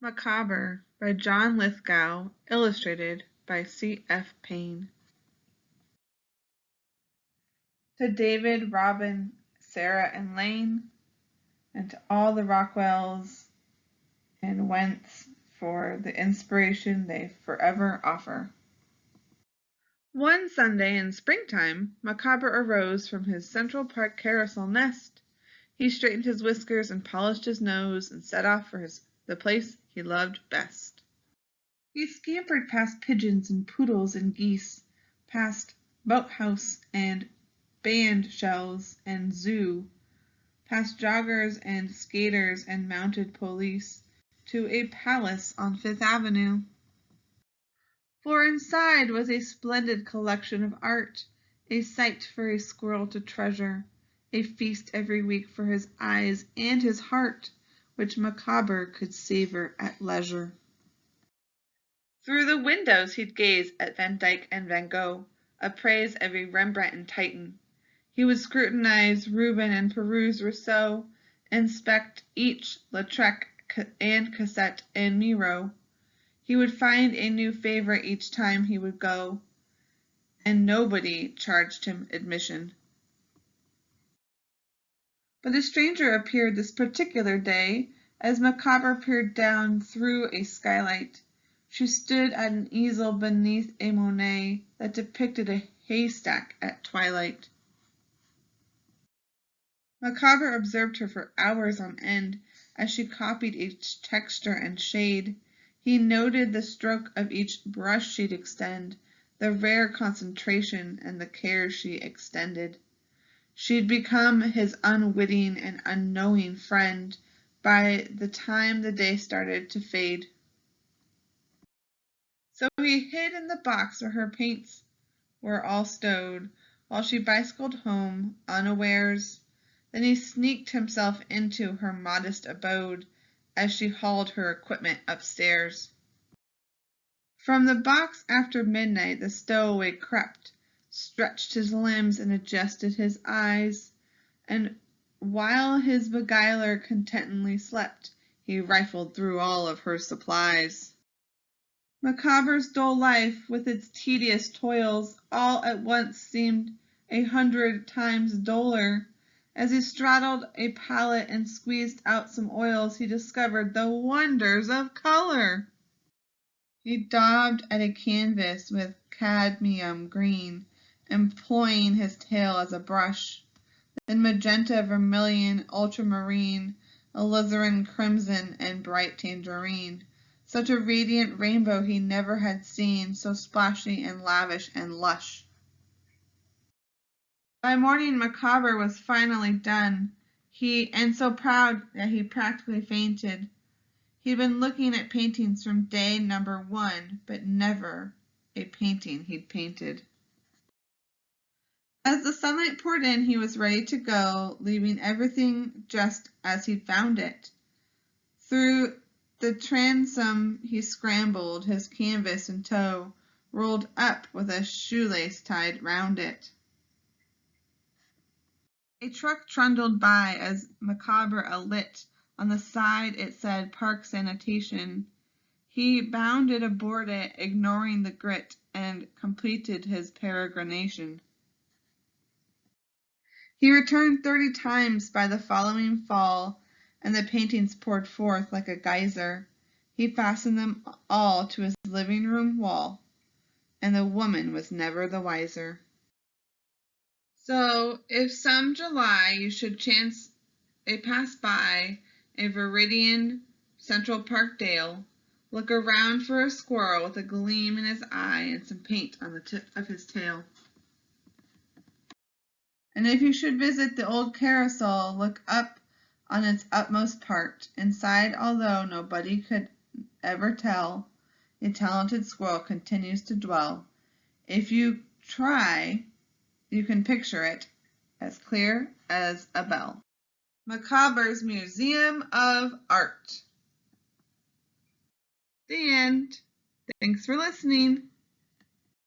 Micawber by John Lithgow, illustrated by C.F. Payne. To David, Robin, Sarah, and Lane, and to all the Rockwells and Wentz for the inspiration they forever offer. One Sunday in springtime, Micawber arose from his Central Park carousel nest. He straightened his whiskers and polished his nose and set off for the place he loved best. He scampered past pigeons and poodles and geese, past boathouse and band shells and zoo, past joggers and skaters and mounted police, to a palace on Fifth Avenue. For inside was a splendid collection of art, a sight for a squirrel to treasure, a feast every week for his eyes and his heart, which Micawber could savor at leisure. Through the windows he'd gaze at Van Dyck and Van Gogh, appraise every Rembrandt and Titan. He would scrutinize Rubens and peruse Rousseau, inspect each Lautrec and Cassette and Miro. He would find a new favorite each time he would go, and nobody charged him admission. But a stranger appeared this particular day as Micawber peered down through a skylight. She stood at an easel beneath a Monet that depicted a haystack at twilight. Micawber observed her for hours on end as she copied each texture and shade. He noted the stroke of each brush she'd extend, the rare concentration and the care she extended. She'd become his unwitting and unknowing friend by the time the day started to fade. So he hid in the box where her paints were all stowed, while she bicycled home unawares. Then he sneaked himself into her modest abode as she hauled her equipment upstairs. From the box after midnight the stowaway crept, stretched his limbs and adjusted his eyes, and while his beguiler contentedly slept, he rifled through all of her supplies. Micawber's dull life, with its tedious toils, all at once seemed 100 times duller. As he straddled a palette and squeezed out some oils, he discovered the wonders of color. He daubed at a canvas with cadmium green, employing his tail as a brush, then magenta, vermilion, ultramarine, alizarin crimson, and bright tangerine. Such a radiant rainbow he never had seen, so splashy and lavish and lush. By morning Micawber was finally done, and so proud that he practically fainted. He'd been looking at paintings from day number 1, but never a painting he'd painted. As the sunlight poured in, he was ready to go, leaving everything just as he'd found it. Through the transom he scrambled, his canvas in tow, rolled up with a shoelace tied round it. A truck trundled by as Micawber alit. On the side it said Park Sanitation. He bounded aboard it, ignoring the grit, and completed his peregrination. He returned 30 times by the following fall, and the paintings poured forth like a geyser. He fastened them all to his living room wall, and the woman was never the wiser. So, if some July you should chance pass by a Viridian Central Park dale, look around for a squirrel with a gleam in his eye and some paint on the tip of his tail. And if you should visit the old carousel, look up on its utmost part. Inside, although nobody could ever tell, a talented squirrel continues to dwell. If you try, you can picture it as clear as a bell. Micawber's Museum of Art. The end. Thanks for listening.